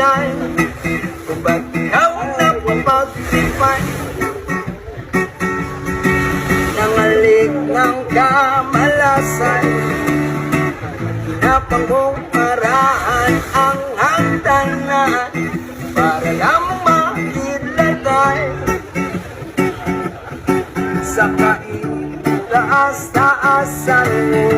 kahihiyan, kung ba't ikaw napapag-tipay nangalik ng kamalasan. Hinapang mong maraan ang hagdanan para lamang makilagay sa kaitaas-taasan mo.